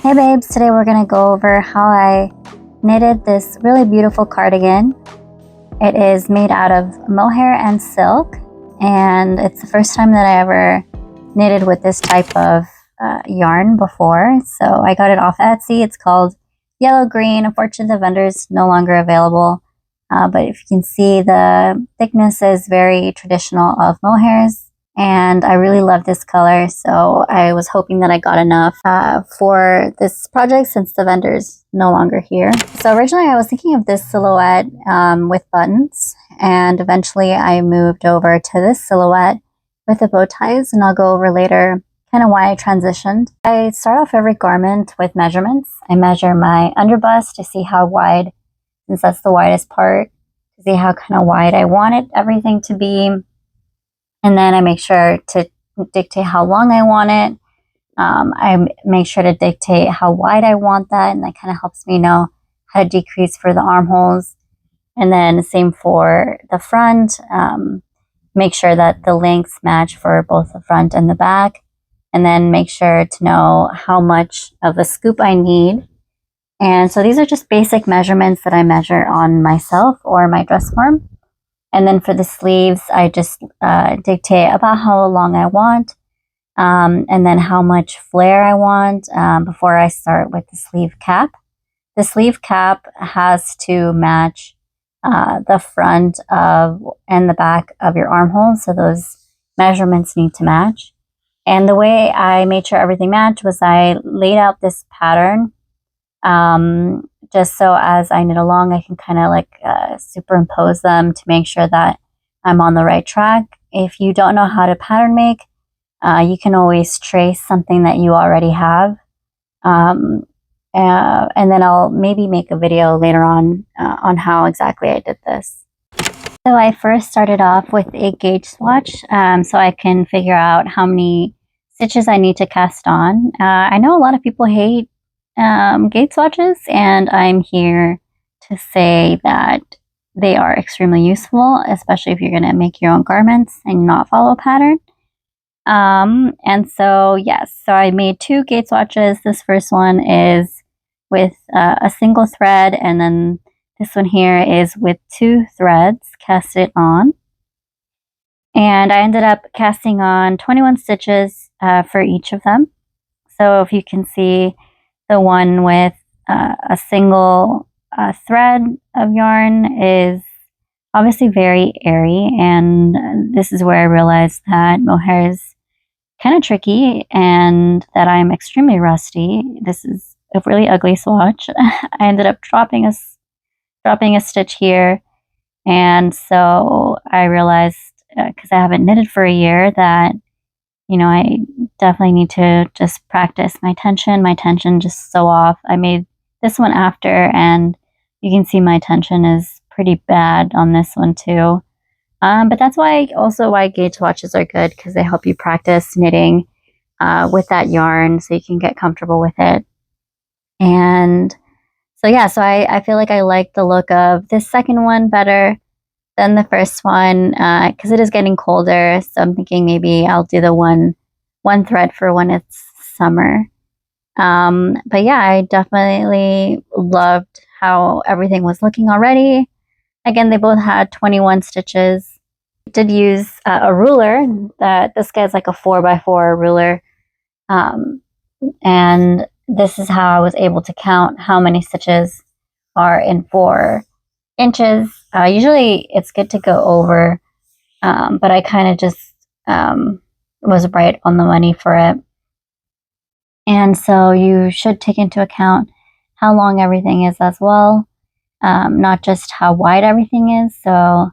Hey babes, today we're going to go over how I knitted this really beautiful cardigan. It is made out of mohair and silk, and it's the first time that I ever knitted with this type of yarn before. So I got it off Etsy. It's called Yellow Green. Unfortunately, the vendor is no longer available, but if you can see, the thickness is very traditional of mohairs. And I really love this color, so I was hoping that I got enough for this project since the vendor's no longer here. So originally I was thinking of this silhouette with buttons, and eventually I moved over to this silhouette with the bow ties, and I'll go over later kind of why I transitioned. I start off every garment with measurements. I measure my underbust to see how wide, since that's the widest part, to see how kind of wide I want everything to be. And then I make sure to dictate how long I want it. I make sure to dictate how wide I want that, and that kind of helps me know how to decrease for the armholes. And then the same for the front. Make sure that the lengths match for both the front and the back. And then make sure to know how much of a scoop I need. And so these are just basic measurements that I measure on myself or my dress form. And then for the sleeves, I just dictate about how long I want, and then how much flare I want before I start with the sleeve cap. The sleeve cap has to match the front of and the back of your armholes, so those measurements need to match. And the way I made sure everything matched was I laid out this pattern just so as I knit along, I can kind of like superimpose them to make sure that I'm on the right track. If you don't know how to pattern make, you can always trace something that you already have. And then I'll maybe make a video later on how exactly I did this. So I first started off with a gauge swatch so I can figure out how many stitches I need to cast on. I know a lot of people hate gauge swatches, and I'm here to say that they are extremely useful, especially if you're going to make your own garments and not follow a pattern. And so yes, so I made 2 gauge swatches. This first one is with a single thread, and then this one here is with 2 threads casted on. And I ended up casting on 21 stitches for each of them. So if you can see, the one with a single thread of yarn is obviously very airy, and this is where I realized that mohair is kind of tricky and that I'm extremely rusty. This is a really ugly swatch. I ended up dropping a stitch here, and so I realized, because I haven't knitted for a year, that I definitely need to just practice my tension. My tension just so off. I made this one after, and you can see my tension is pretty bad on this one too. But that's why gauge swatches are good, because they help you practice knitting with that yarn so you can get comfortable with it. And so yeah, so I feel like I like the look of this second one better than the first one, because it is getting colder. So I'm thinking maybe I'll do the one thread for when it's summer. But yeah, I definitely loved how everything was looking already. Again, they both had 21 stitches. I did use a ruler. This guy's like a 4x4 ruler. And this is how I was able to count how many stitches are in 4 inches. Usually it's good to go over, but I kind of just was right on the money for it. And so you should take into account how long everything is as well, not just how wide everything is. So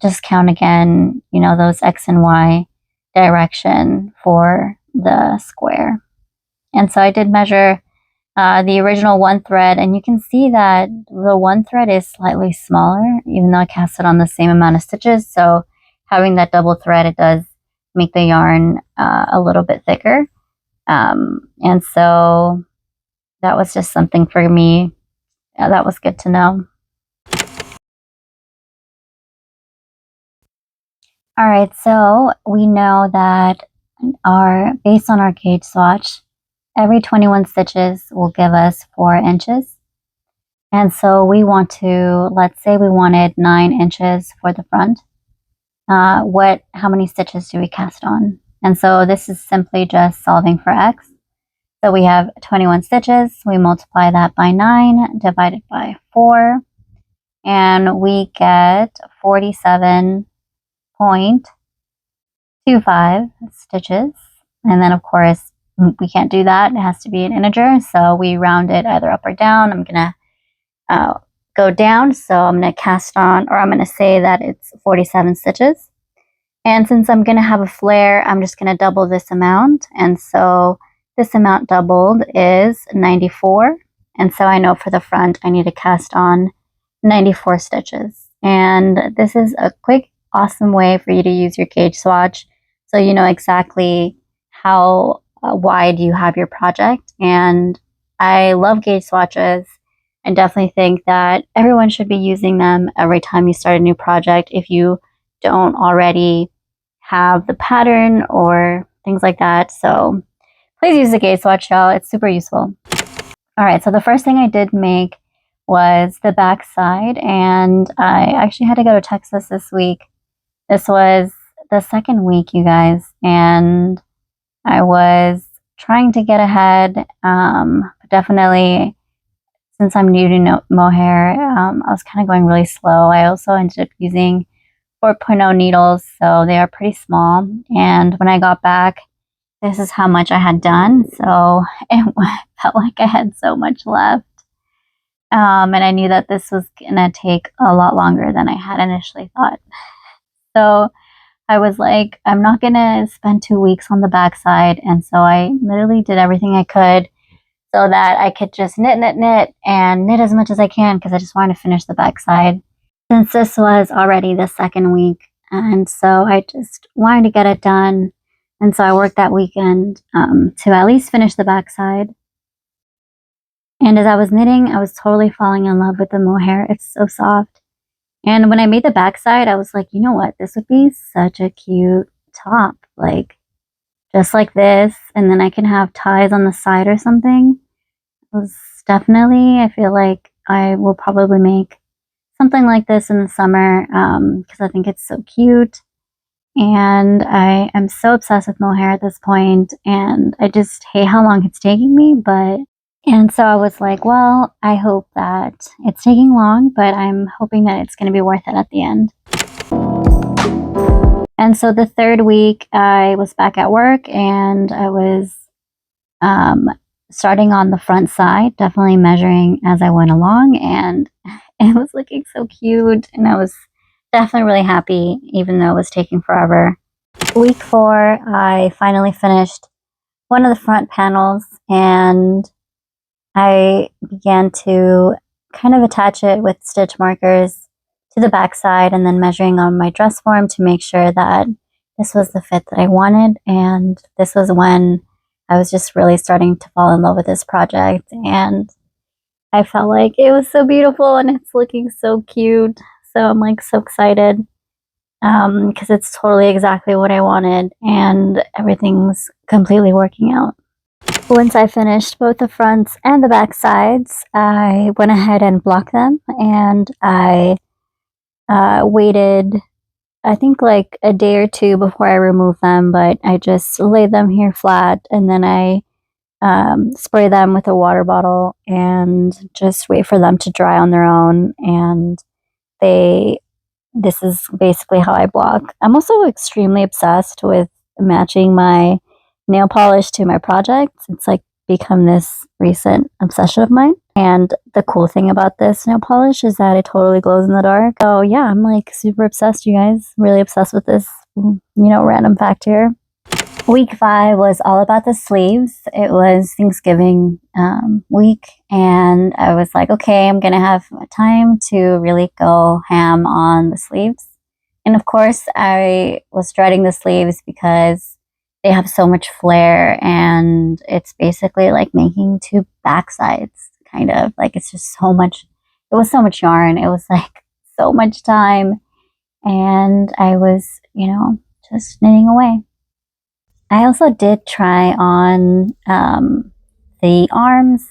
just count again, those X and Y direction for the square. And so I did measure the original 1 thread, and you can see that the 1 thread is slightly smaller, even though I cast it on the same amount of stitches. So having that double thread, it does make the yarn a little bit thicker. And so that was just something for me that was good to know. All right, so we know that based on our gauge swatch, every 21 stitches will give us 4 inches. And so we want to, let's say we wanted 9 inches for the front. How many stitches do we cast on? And so this is simply just solving for X. So we have 21 stitches, we multiply that by 9, divided by 4, and we get 47.25 stitches. And then of course, we can't do that, it has to be an integer, so we round it either up or down. I'm gonna go down, so I'm gonna cast on, or I'm gonna say that it's 47 stitches. And since I'm gonna have a flare, I'm just gonna double this amount, and so this amount doubled is 94. And so I know for the front, I need to cast on 94 stitches. And this is a quick, awesome way for you to use your gauge swatch, so you know exactly how wide you have your project. And I love gauge swatches. I definitely think that everyone should be using them every time you start a new project if you don't already have the pattern or things like that. So please use the gauge swatch, y'all. It's super useful. All right, so the first thing I did make was the back side, and I actually had to go to Texas this week. This was the second week, you guys, and I was trying to get ahead. Definitely, since I'm new to Mohair, I was kind of going really slow. I also ended up using 4.0 needles, so they are pretty small. And when I got back, this is how much I had done. So it felt like I had so much left. And I knew that this was gonna take a lot longer than I had initially thought. So I was like, I'm not gonna spend 2 weeks on the backside. And so I literally did everything I could so that I could just knit, and knit as much as I can, because I just wanted to finish the backside since this was already the second week. And so I just wanted to get it done. And so I worked that weekend to at least finish the backside. And as I was knitting, I was totally falling in love with the mohair. It's so soft. And when I made the backside, I was like, you know what? This would be such a cute top. Like, just like this. And then I can have ties on the side or something. It was definitely, I feel like I will probably make something like this in the summer because I think it's so cute. And I am so obsessed with mohair at this point, and I just hate how long it's taking me. And so I was like, well, I hope that it's taking long, but I'm hoping that it's going to be worth it at the end. And so the third week, I was back at work, and I was starting on the front side, definitely measuring as I went along, and it was looking so cute, and I was definitely really happy, even though it was taking forever. Week 4, I finally finished one of the front panels, and I began to kind of attach it with stitch markers to the back side, and then measuring on my dress form to make sure that this was the fit that I wanted. And this was when I was just really starting to fall in love with this project, and I felt like it was so beautiful and it's looking so cute. So I'm like so excited because it's totally exactly what I wanted, and everything's completely working out. Once I finished both the fronts and the back sides, I went ahead and blocked them, and I waited, I think like a day or two before I removed them, but I just laid them here flat, and then I spray them with a water bottle and just wait for them to dry on their own. And this is basically how I block. I'm also extremely obsessed with matching my nail polish to my projects. It's like become this recent obsession of mine. And the cool thing about this nail polish is that it totally glows in the dark. Oh yeah, I'm like super obsessed, you guys. Really obsessed with this, random fact here. Week 5 was all about the sleeves. It was Thanksgiving week, and I was like, okay, I'm gonna have time to really go ham on the sleeves. And of course, I was dreading the sleeves because they have so much flair, and it's basically like making 2 backsides, kind of. Like, it's just so much, it was so much yarn. It was like so much time, and I was, just knitting away. I also did try on the arms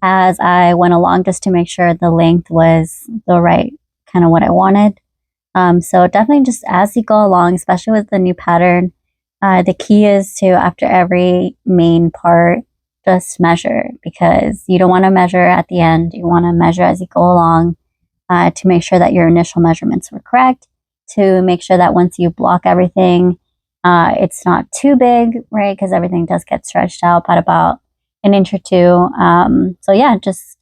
as I went along, just to make sure the length was the right kind of what I wanted. So definitely just as you go along, especially with the new pattern, the key is to, after every main part, just measure, because you don't want to measure at the end. You want to measure as you go along, to make sure that your initial measurements were correct, to make sure that once you block everything, it's not too big, right? Because everything does get stretched out by about an inch or two. So yeah, just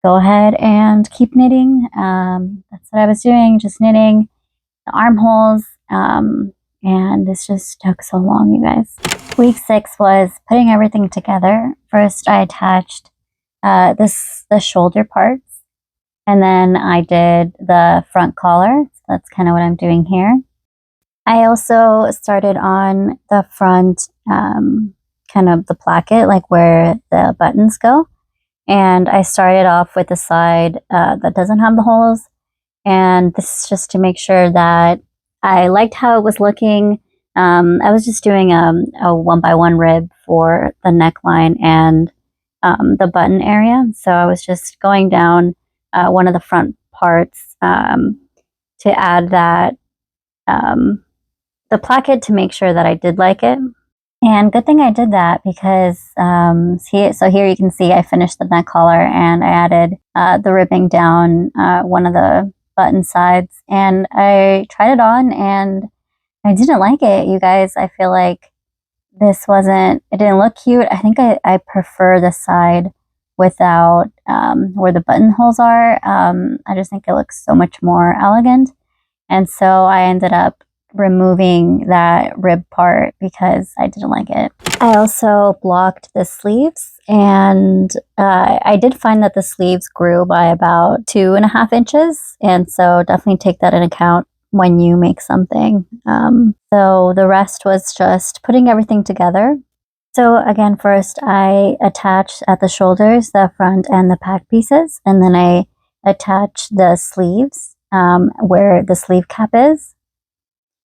go ahead and keep knitting. That's what I was doing, just knitting the armholes. And this just took so long, you guys. Week 6 was putting everything together. First, I attached the shoulder parts, and then I did the front collar. So that's kind of what I'm doing here. I also started on the front, kind of the placket, like where the buttons go. And I started off with the side that doesn't have the holes. And this is just to make sure that I liked how it was looking. I was just doing a 1x1 rib for the neckline and the button area. So I was just going down one of the front parts to add that the placket, to make sure that I did like it. And good thing I did that, because so here you can see I finished the neck collar and I added the ribbing down one of the button sides, and I tried it on and I didn't like it, you guys. I feel like it didn't look cute. I think I prefer the side without where the buttonholes are. I just think it looks so much more elegant. And so I ended up removing that rib part because I didn't like it. I also blocked the sleeves, and I did find that the sleeves grew by about 2.5 inches, and so definitely take that in account when you make something. So the rest was just putting everything together. So again, first I attached at the shoulders the front and the back pieces, and then I attached the sleeves where the sleeve cap is.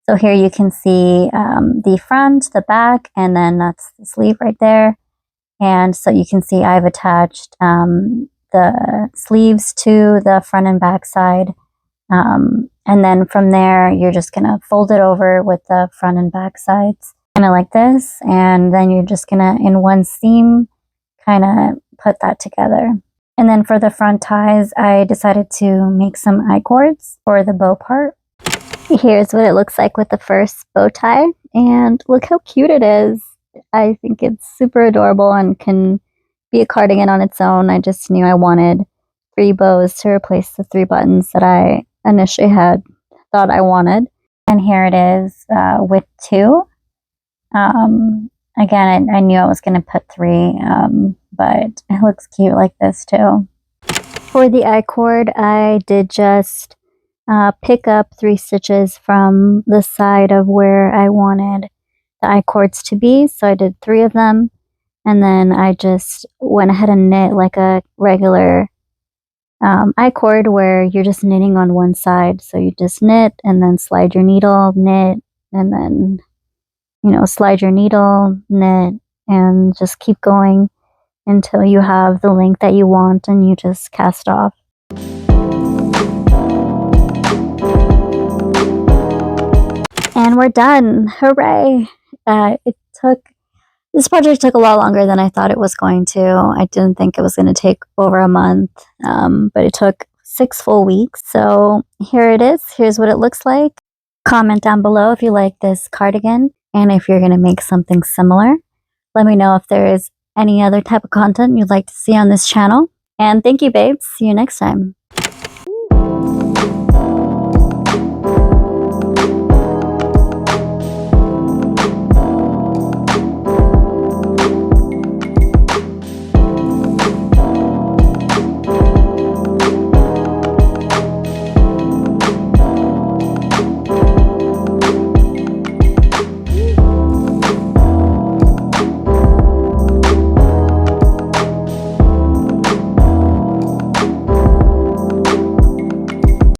So here you can see the front, the back, and then that's the sleeve right there. And so you can see I've attached the sleeves to the front and back side. And then from there, you're just going to fold it over with the front and back sides, kind of like this. And then you're just going to, in one seam, kind of put that together. And then for the front ties, I decided to make some I-cords for the bow part. Here's what it looks like with the first bow tie, and look how cute it is. I think it's super adorable and can be a cardigan on its own. I just knew I wanted 3 bows to replace the 3 buttons that I initially had thought I wanted. And here it is with 2. Again, I knew I was going to put 3, but it looks cute like this too. For the I-cord, I did just pick up 3 stitches from the side of where I wanted the I-cords to be. So I did 3 of them, and then I just went ahead and knit like a regular I-cord, where you're just knitting on one side. So you just knit and then slide your needle, knit, and then, slide your needle, knit, and just keep going until you have the length that you want, and you just cast off. And we're done. Hooray! This project took a lot longer than I thought it was going to. I didn't think it was going to take over a month, but it took 6 full weeks. So here it is. Here's what it looks like. Comment down below if you like this cardigan and if you're going to make something similar. Let me know if there is any other type of content you'd like to see on this channel. And thank you, babes. See you next time.